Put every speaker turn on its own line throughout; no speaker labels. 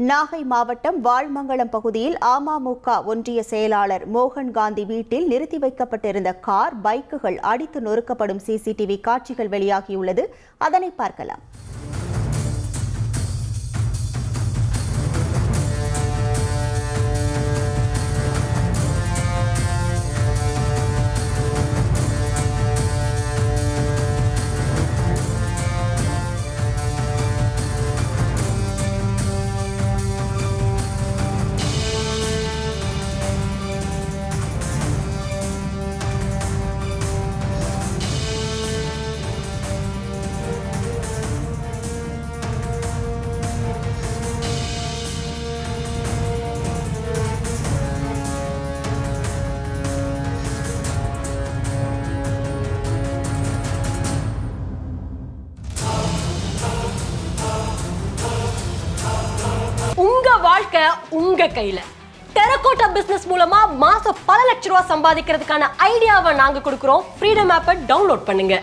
நாகை மாவட்டம் வால்மங்கலம் பகுதியில் அமமுக ஒன்றிய செயலாளர் மோகன் காந்தி வீட்டில் நிறுத்தி வைக்கப்பட்டிருந்த கார், பைக்குகள் அடித்து நொறுக்கப்படும் சிசிடிவி காட்சிகள் வெளியாகியுள்ளது. அதனை பார்க்கலாம்.
உங்க வாழ்க்கை உங்க கையில. டெரகோட்டா பிசினஸ் மூலமா மாசம் பல லட்சம் ரூபாய் சம்பாதிக்கிறதுக்கான ஐடியாவை நாங்க கொடுக்கிறோம். ஃப்ரீடம் ஆப்பை டவுன்லோட் பண்ணுங்க.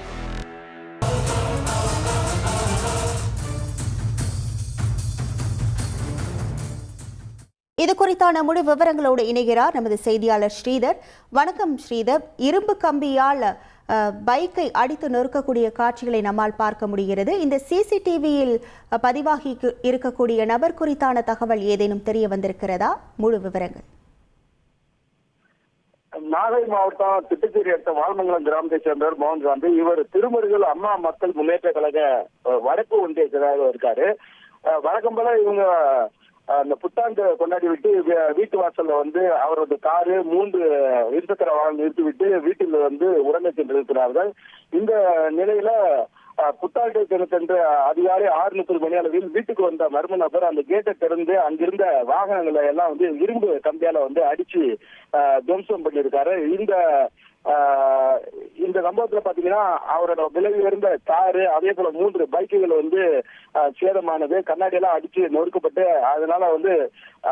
இது குறித்தான முழு விவரங்களோடு இணைகிறார் நமது செய்தியாளர் ஸ்ரீதர். வணக்கம் ஸ்ரீதர். இரும்பு கம்பியால் பைக்கை அடித்து நொறுக்கக்கூடிய காட்சிகளை நம்மால் பார்க்க முடிகிறது. இந்த சிசிடிவியில் பதிவாகி இருக்கக்கூடிய நபர் குறித்தான தகவல் ஏதேனும் தெரிய வந்திருக்கிறதா? முழு விவரங்கள்.
நாகை மாவட்டம் திட்டச்சேரி அடுத்த வால்மங்கலம் கிராமத்தை சேர்ந்தவர் மோகன் காந்தி. இவர் திருமருகல் அம்மா மக்கள் முன்னேற்ற கழக வடக்கு ஒன்றிய செயலாளர் இருக்காரு. வழக்கம் போல இவங்க அந்த புத்தாண்டு கொண்டாடி விட்டு வீட்டு வாசல்ல வந்து அவரது காரு 3 இருசக்கர வாகனம் நிறுத்திவிட்டு வீட்டில் வந்து உடனே சென்றிருக்கிறார்கள். இந்த நிலையில புத்தாண்டு தினத்தன்று அதிகாலை 6:30 மணி அளவில் வீட்டுக்கு வந்த மர்ம நபர் அந்த கேட்டை திறந்து அங்கிருந்த வாகனங்களை எல்லாம் வந்து இரும்பு கம்பியால வந்து அடிச்சு துவம்சம் பண்ணியிருக்காரு. இந்த சம்பவத்துல பாத்தீங்கன்னா அவரோட விலை உயர்ந்த காரு, அதே போல 3 பைக்குகள் வந்து சேதமானது, கண்ணாடி எல்லாம் அடிச்சு நொறுக்கப்பட்டு அதனால வந்து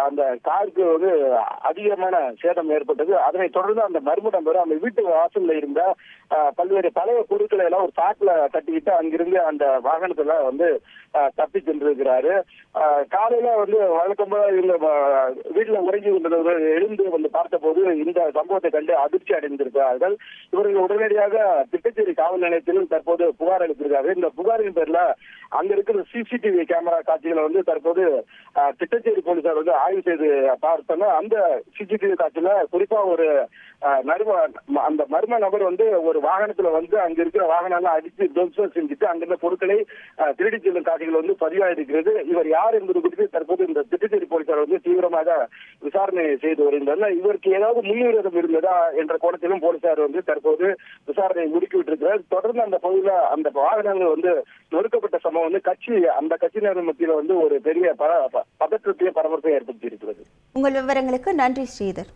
அந்த காருக்கு வந்து அதிகமான சேதம் ஏற்பட்டது. அதனை தொடர்ந்து அந்த மர்ம நபர் அந்த வீட்டு வாசல்ல இருந்த பல்வேறு பழைய பொருட்களை எல்லாம் ஒரு சாக்குல கட்டிக்கிட்டு அங்கிருந்து அந்த வாகனத்துல வந்து தப்பி சென்றிருக்கிறாரு. காலையில வந்து வழக்கம் போல இவங்க வீட்டுல உறங்கி கொண்டவர்கள் எழுந்து வந்து பார்த்த போது இந்த சம்பவத்தை கண்டு அதிர்ச்சி அடைந்திருக்கிறார்கள். இவர்கள் உடனடியாக திட்டச்சேரி காவல் நிலையத்திலும் தற்போது புகார் அளித்திருக்காரு. இந்த புகாரின் பேர்ல அங்க இருக்கிற சிசிடிவி கேமரா காட்சிகளை வந்து தற்போது திட்டச்சேரி போலீசார் வந்து ஆய்வு செய்து பார்த்தாங்க. அந்த சிசிடிவி காட்சியில குறிப்பா ஒரு அந்த மர்ம நபர் வந்து ஒரு வாகனத்துல வந்து அங்க இருக்கிற வாகனம் அடித்து துவம்சம் செஞ்சுட்டு அங்கிருந்த பொருட்களை திருடி செல்லும் காட்சிகள் வந்து பதிவாயிருக்கிறது. இவர் யார் என்பது குறித்து தற்போது இந்த திட்டச்சேரி போலீசார் வந்து தீவிரமாக விசாரணை செய்து வருகின்றனர். இவருக்கு ஏதாவது முன்விரோதம் இருந்ததா என்ற கோணத்திலும் போலீசார் வந்து தற்போது விசாரணை முடுக்கிவிட்டிருக்கிறார். தொடர்ந்து அந்த பகுதியில அந்த வாகனங்கள் வந்து நொறுக்கப்பட்ட சம்பவம் வந்து அந்த கட்சியினர் மத்தியில வந்து ஒரு பெரிய பதற்றத்தையும் பரபரப்பையும் ஏற்படுத்தி இருக்கிறது.
உங்கள் விவரங்களுக்கு நன்றி ஸ்ரீதர்.